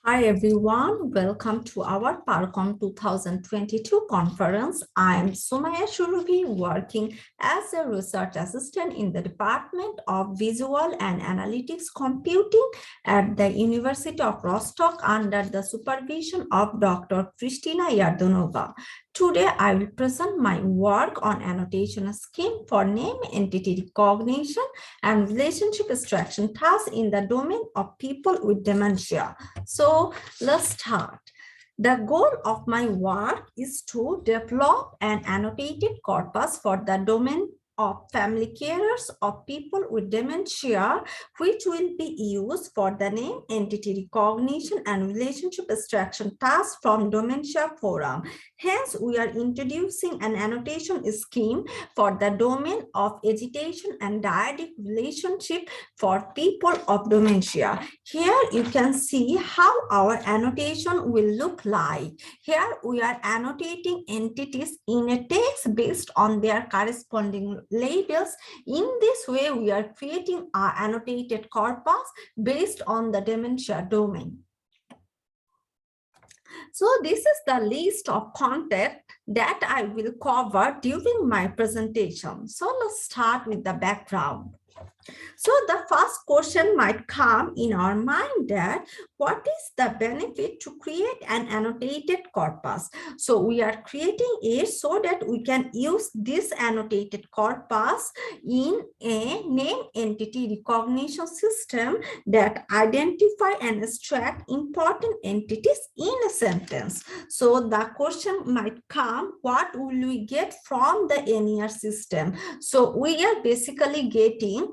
Hi everyone, welcome to our PARCOM 2022 conference. I am Sumaya Shurubi, working as a research assistant in the Department of Visual and Analytics Computing at the University of Rostock under the supervision of Dr. Kristina Yardunova. Today, I will present my work on annotation scheme for name entity recognition and relationship extraction tasks in the domain of people with dementia. So let's start. The goal of my work is to develop an annotated corpus for the domain of family carers of people with dementia, which will be used for the name entity recognition and relationship extraction tasks from Dementia Forum. Hence, we are introducing an annotation scheme for the domain of agitation and dyadic relationship for people of dementia. Here you can see how our annotation will look like. Here we are annotating entities in a text based on their corresponding labels. In this way, we are creating our annotated corpus based on the dementia domain. So this is the list of content that I will cover during my presentation. So let's start with the background. So the first question might come in our mind that what is the benefit to create an annotated corpus? So we are creating it so that we can use this annotated corpus in a name entity recognition system that identify and extract important entities in a sentence. So the question might come, what will we get from the NER system? So we are basically getting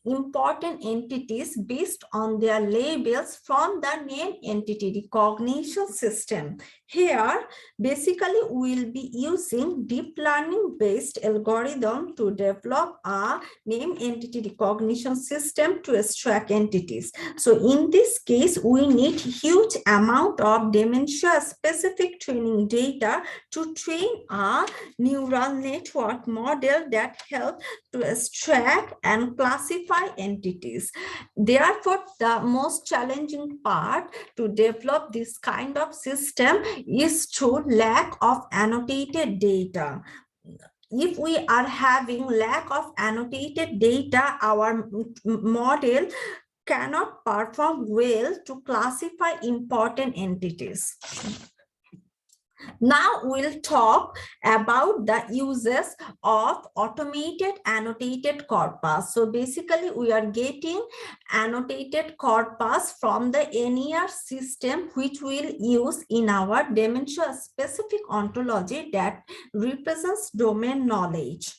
important entities based on their labels from the name entity recognition system. Here, basically, we'll be using deep learning based algorithm to develop a name entity recognition system to extract entities. So in this case, we need huge amount of dementia specific training data to train a neural network model that helps to extract and classify entities. Therefore, the most challenging part to develop this kind of system is to lack of annotated data. If we are having lack of annotated data, our model cannot perform well to classify important entities. Now we'll talk about the uses of automated annotated corpus. So basically we are getting annotated corpus from the NER system, which we'll use in our dementia specific ontology that represents domain knowledge.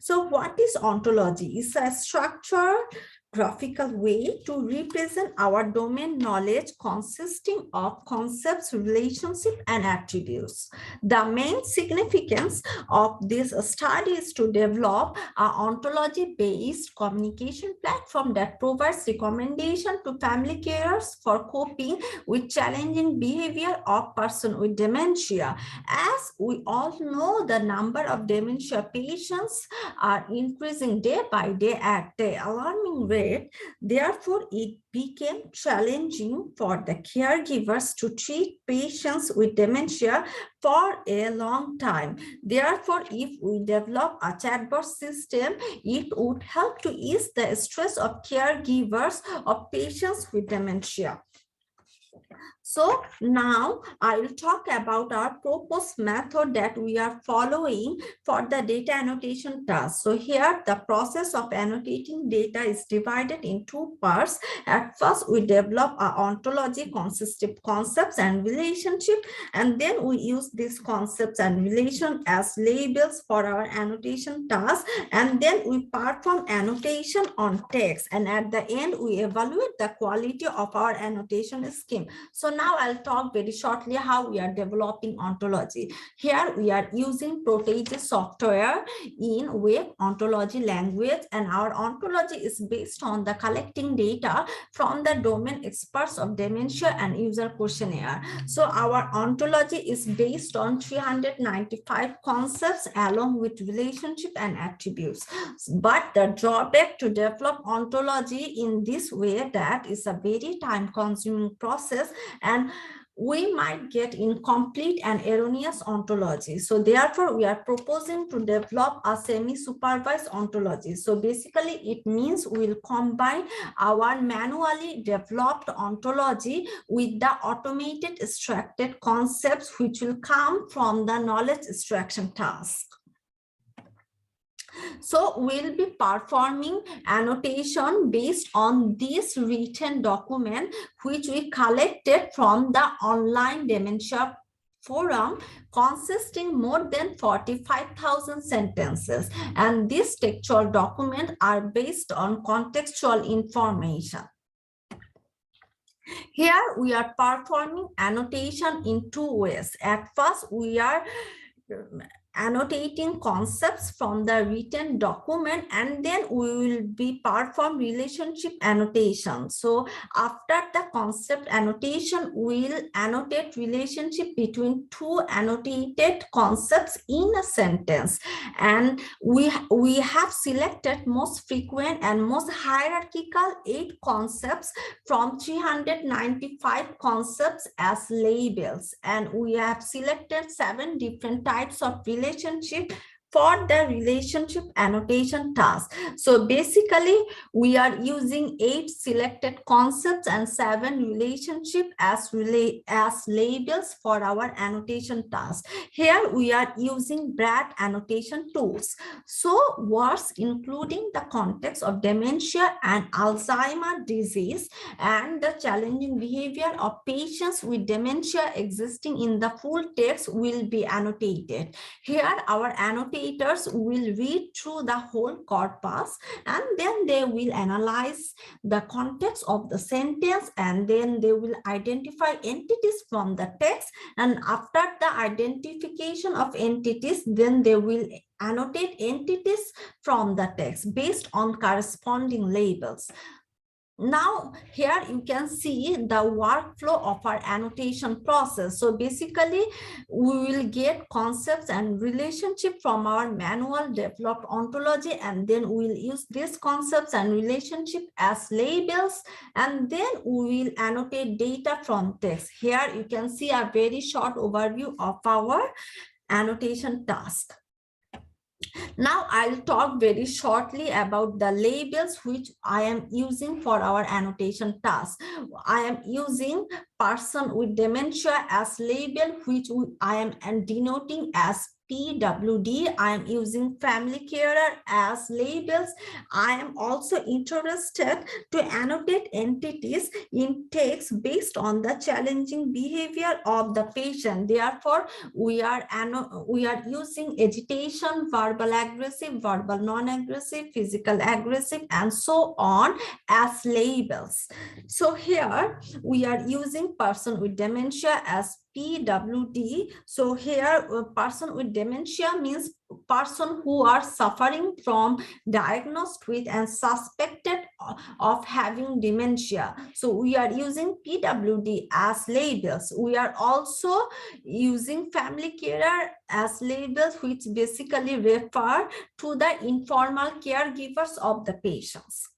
So what is ontology? It's a structured graphical way to represent our domain knowledge consisting of concepts, relationship, and attributes. The main significance of this study is to develop an ontology-based communication platform that provides recommendation to family carers for coping with challenging behavior of person with dementia. As we all know, the number of dementia patients are increasing day by day at the alarming rate. Therefore, it became challenging for the caregivers to treat patients with dementia for a long time. Therefore, if we develop a chatbot system, it would help to ease the stress of caregivers of patients with dementia. So now I will talk about our proposed method that we are following for the data annotation task. So here the process of annotating data is divided in two parts. At first, we develop our ontology consisting of concepts and relationship, and then we use these concepts and relation as labels for our annotation task, and then we perform annotation on text, and at the end we evaluate the quality of our annotation scheme. So now I'll talk very shortly how we are developing ontology. Here we are using Protege software in web ontology language, and our ontology is based on the collecting data from the domain experts of dementia and user questionnaire. So our ontology is based on 395 concepts along with relationship and attributes. But the drawback to develop ontology in this way, that is a very time-consuming process, and we might get incomplete and erroneous ontology. So therefore, we are proposing to develop a semi-supervised ontology. So basically, it means we'll combine our manually developed ontology with the automated extracted concepts which will come from the knowledge extraction task. So we'll be performing annotation based on this written document which we collected from the online dementia forum, consisting more than 45,000 sentences, and these textual documents are based on contextual information. Here we are performing annotation in two ways. At first, we are annotating concepts from the written document, and then we will be perform relationship annotation. So after the concept annotation, we'll annotate relationship between two annotated concepts in a sentence, and we have selected most frequent and most hierarchical 8 concepts from 395 concepts as labels, and we have selected 7 different types of relationship for the relationship annotation task. So basically, we are using 8 selected concepts and 7 relationship as labels for our annotation task. Here we are using BRAT annotation tools. So words including the context of dementia and Alzheimer's disease and the challenging behavior of patients with dementia existing in the full text will be annotated. Here our annotators will read through the whole corpus, and then they will analyze the context of the sentence, and then they will identify entities from the text, and after the identification of entities, then they will annotate entities from the text based on corresponding labels. Now here you can see the workflow of our annotation process. So basically we will get concepts and relationship from our manual developed ontology, and then we'll use these concepts and relationship as labels, and then we will annotate data from text. Here you can see a very short overview of our annotation task. Now I'll talk very shortly about the labels which I am using for our annotation task. I am using person with dementia as label, which I am denoting as PWD. I am using family carer as labels. I am also interested to annotate entities in text based on the challenging behavior of the patient. Therefore, we are using agitation, verbal aggressive, verbal non-aggressive, physical aggressive, and so on as labels. So here we are using person with dementia as PWD. So here person with dementia means person who are suffering from, diagnosed with, and suspected of having dementia. So we are using PWD as labels. We are also using family carer as labels, which basically refer to the informal caregivers of the patients.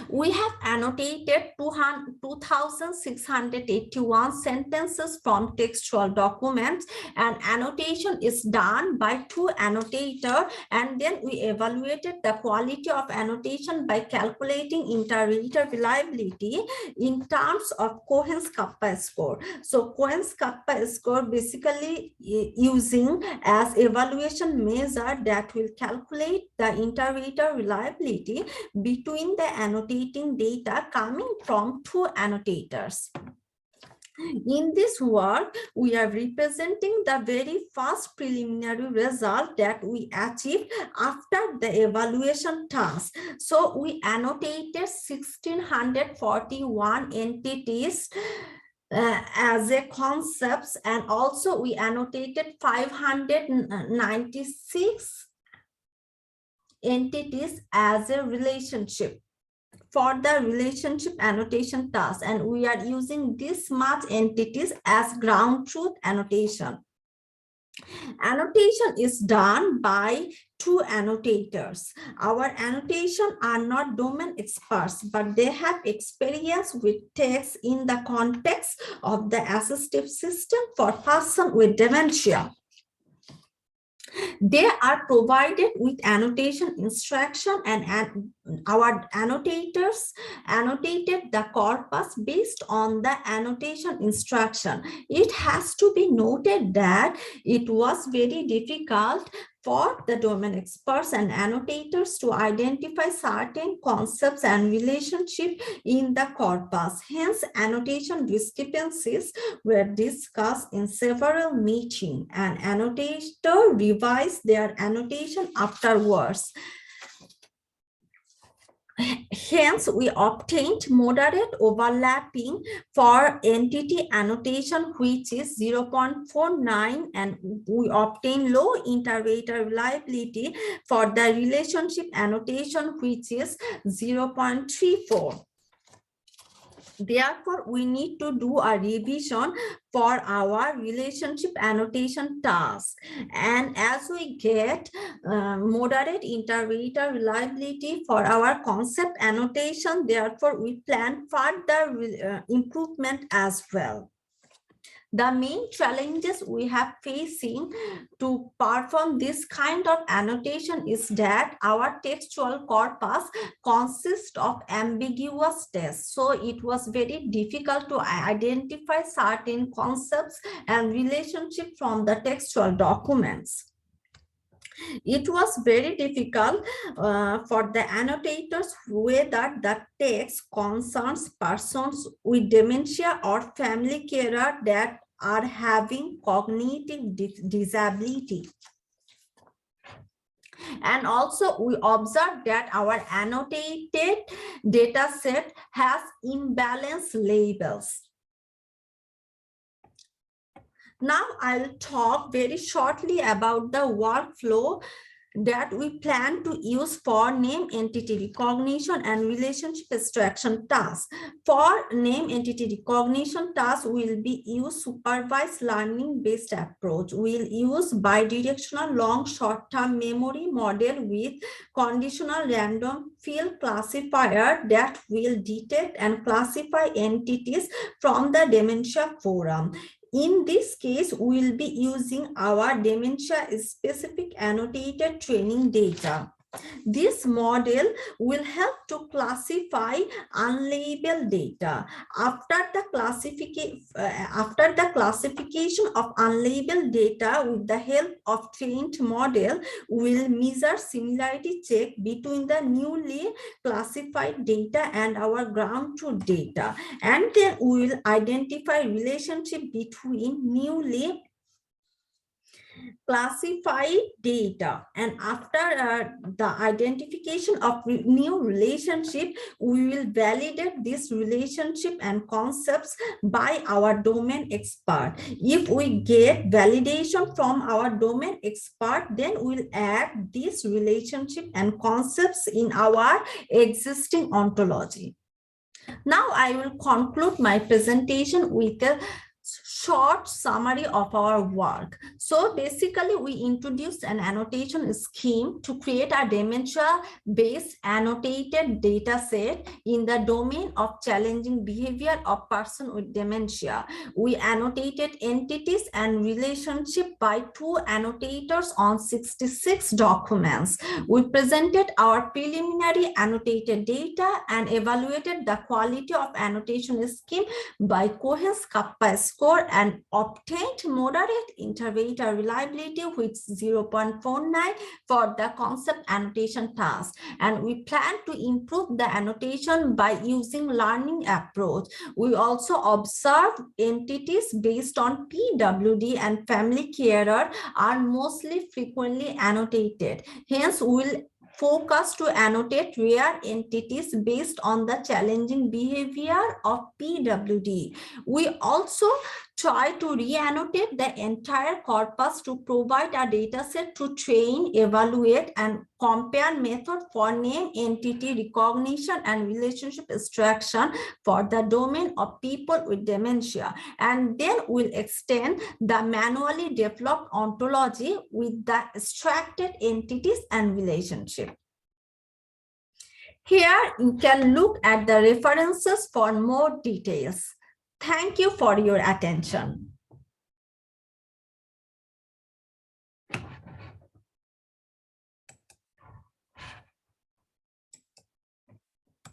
We have annotated 2,681 sentences from textual documents, and annotation is done by 2 annotators, and then we evaluated the quality of annotation by calculating inter-reader reliability in terms of Cohen's-Kappa score. So Cohen's-Kappa score basically using as evaluation measure that will calculate the inter-reader reliability between the annotating data coming from 2 annotators. In this work, we are representing the very first preliminary result that we achieved after the evaluation task. So we annotated 1,641 entities as a concepts, and also we annotated 596 entities as a relationship for the relationship annotation task, and we are using this much entities as ground truth annotation. Annotation is done by two annotators. Our annotation are not domain experts, but they have experience with text in the context of the assistive system for person with dementia. They are provided with annotation instruction, and our annotators annotated the corpus based on the annotation instruction. It has to be noted that it was very difficult for the domain experts and annotators to identify certain concepts and relationships in the corpus. Hence, annotation discrepancies were discussed in several meetings, and annotator revised their annotation afterwards. Hence, we obtained moderate overlapping for entity annotation, which is 0.49, and we obtained low interpreter reliability for the relationship annotation, which is 0.34. Therefore, we need to do a revision for our relationship annotation task. And as we get moderate interpreter reliability for our concept annotation, therefore, we plan further improvement as well. The main challenges we have facing to perform this kind of annotation is that our textual corpus consists of ambiguous text. So it was very difficult to identify certain concepts and relationships from the textual documents. It was very difficult for the annotators whether the text concerns persons with dementia or family carer that are having cognitive disability. And also we observed that our annotated data set has imbalanced labels. Now I'll talk very shortly about the workflow that we plan to use for name entity recognition and relationship extraction tasks. For name entity recognition tasks, we'll be use supervised learning based approach. We'll use bidirectional long short-term memory model with conditional random field classifier that will detect and classify entities from the dementia forum. In this case, we'll be using our dementia-specific annotated training data. This model will help to classify unlabeled data. After the classification of unlabeled data with the help of trained model, we'll measure similarity check between the newly classified data and our ground truth data. And then we'll identify relationship between newly classified data, and after the identification of new relationship, we will validate this relationship and concepts by our domain expert. If we get validation from our domain expert, then we'll add this relationship and concepts in our existing ontology. Now I will conclude my presentation with a short summary of our work. So basically, we introduced an annotation scheme to create a dementia-based annotated data set in the domain of challenging behavior of person with dementia. We annotated entities and relationship by two annotators on 66 documents. We presented our preliminary annotated data and evaluated the quality of annotation scheme by Cohen's kappa score and obtained moderate interpreter reliability, which is 0.49 for the concept annotation task. And we plan to improve the annotation by using learning approach. We also observe entities based on PWD and family carer are mostly frequently annotated. Hence, we will focus to annotate rare entities based on the challenging behavior of PWD. We also try to re-annotate the entire corpus to provide a dataset to train, evaluate, and compare method for name entity recognition and relationship extraction for the domain of people with dementia. And then we'll extend the manually developed ontology with the extracted entities and relationship. Here you can look at the references for more details. Thank you for your attention.